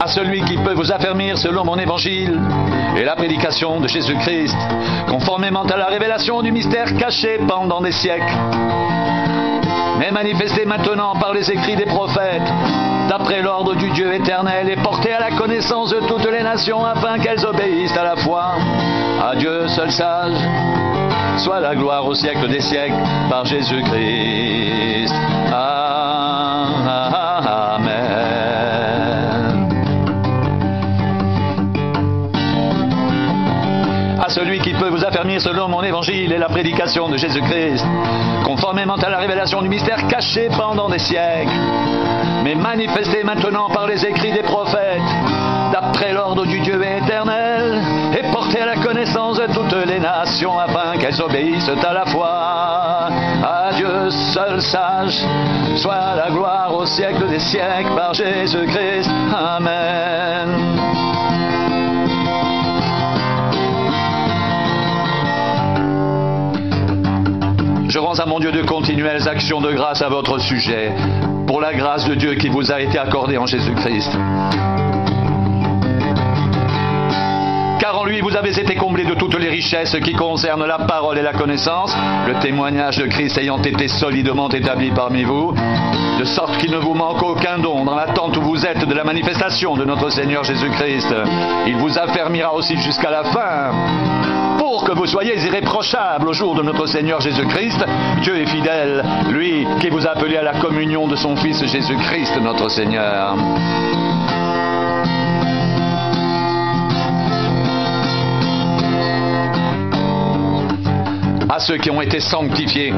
celui qui peut vous affermir selon mon évangile et la prédication de Jésus-Christ, conformément à la révélation du mystère caché pendant des siècles, mais manifesté maintenant par les écrits des prophètes, d'après l'ordre du Dieu éternel, et porté à la connaissance de toutes les nations, afin qu'elles obéissent à la foi à Dieu seul sage, soit la gloire au siècle des siècles, par Jésus-Christ. Amen. À celui qui peut vous affermir selon mon évangile et la prédication de Jésus-Christ, conformément à la révélation du mystère caché pendant des siècles, mais manifesté maintenant par les écrits des prophètes, d'après l'ordre du Dieu éternel, et porté à la connaissance de toutes les nations, afin qu'elles obéissent à la foi à Dieu seul sage, soit la gloire au siècle des siècles, par Jésus-Christ. Amen. Je rends à mon Dieu de continuelles actions de grâce à votre sujet, pour la grâce de Dieu qui vous a été accordée en Jésus-Christ. Car en lui, vous avez été comblés de toutes les richesses qui concernent la parole et la connaissance, le témoignage de Christ ayant été solidement établi parmi vous, de sorte qu'il ne vous manque aucun don dans l'attente où vous êtes de la manifestation de notre Seigneur Jésus-Christ. Il vous affermira aussi jusqu'à la fin, pour que vous soyez irréprochables au jour de notre Seigneur Jésus-Christ. Dieu est fidèle, lui qui vous a appelé à la communion de son Fils Jésus-Christ, notre Seigneur. À ceux qui ont été sanctifiés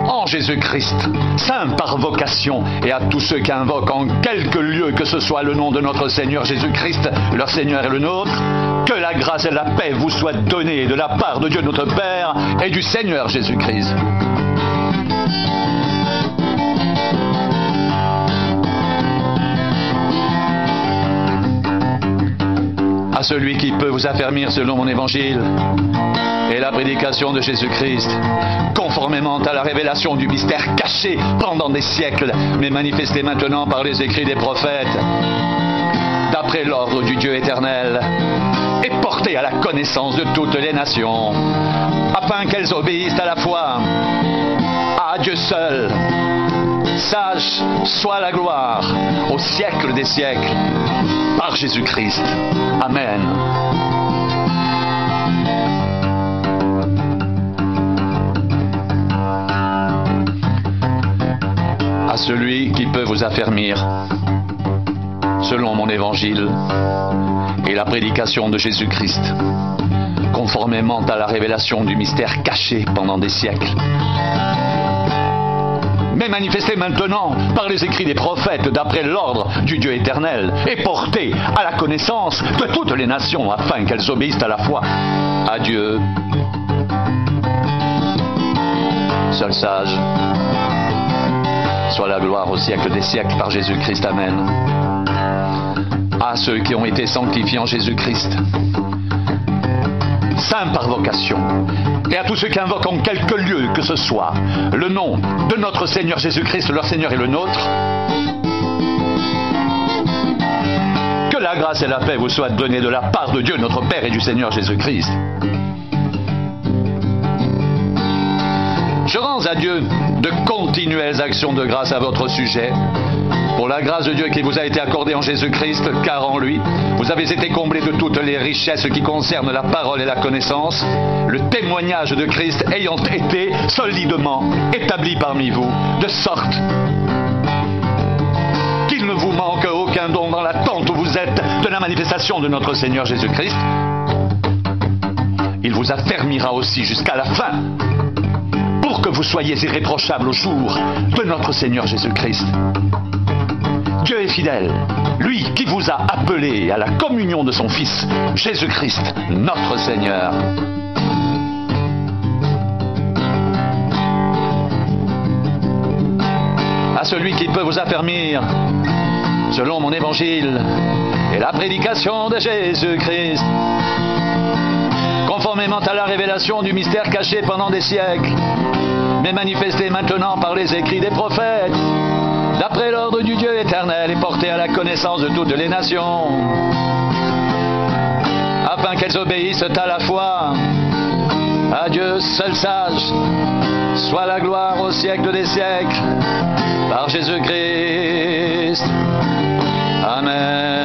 en Jésus-Christ, saints par vocation, et à tous ceux qui invoquent en quelque lieu que ce soit le nom de notre Seigneur Jésus-Christ, leur Seigneur et le nôtre, que la grâce et la paix vous soient données de la part de Dieu notre Père et du Seigneur Jésus-Christ. À celui qui peut vous affermir selon mon évangile et la prédication de Jésus-Christ, conformément à la révélation du mystère caché pendant des siècles, mais manifesté maintenant par les écrits des prophètes, d'après l'ordre du Dieu éternel, et porté à la connaissance de toutes les nations, afin qu'elles obéissent à la foi à Dieu seul sage, soit la gloire au siècle des siècles, par Jésus-Christ. Amen. À celui qui peut vous affermir, selon mon évangile et la prédication de Jésus-Christ, conformément à la révélation du mystère caché pendant des siècles, mais manifesté maintenant par les écrits des prophètes, d'après l'ordre du Dieu éternel, et porté à la connaissance de toutes les nations, afin qu'elles obéissent à la foi à Dieu seul sage, soit la gloire au siècle des siècles, par Jésus-Christ. Amen. À ceux qui ont été sanctifiés en Jésus-Christ, saints par vocation, et à tous ceux qui invoquent en quelque lieu que ce soit le nom de notre Seigneur Jésus-Christ, leur Seigneur et le nôtre, que la grâce et la paix vous soient données de la part de Dieu notre Père et du Seigneur Jésus-Christ. Je rends à Dieu de continuelles actions de grâce à votre sujet, pour la grâce de Dieu qui vous a été accordée en Jésus-Christ, car en lui, vous avez été comblés de toutes les richesses qui concernent la parole et la connaissance, le témoignage de Christ ayant été solidement établi parmi vous, de sorte qu'il ne vous manque aucun don dans l'attente où vous êtes de la manifestation de notre Seigneur Jésus-Christ. Il vous affermira aussi jusqu'à la fin, pour que vous soyez irréprochables au jour de notre Seigneur Jésus-Christ. Dieu est fidèle, lui qui vous a appelé à la communion de son Fils, Jésus-Christ, notre Seigneur. À celui qui peut vous affermir, selon mon évangile et la prédication de Jésus-Christ, conformément à la révélation du mystère caché pendant des siècles, mais manifesté maintenant par les écrits des prophètes, d'après l'ordre du Dieu éternel, et portées à la connaissance de toutes les nations, afin qu'elles obéissent à la foi à Dieu seul sage, soit la gloire au siècle des siècles, par Jésus-Christ. Amen.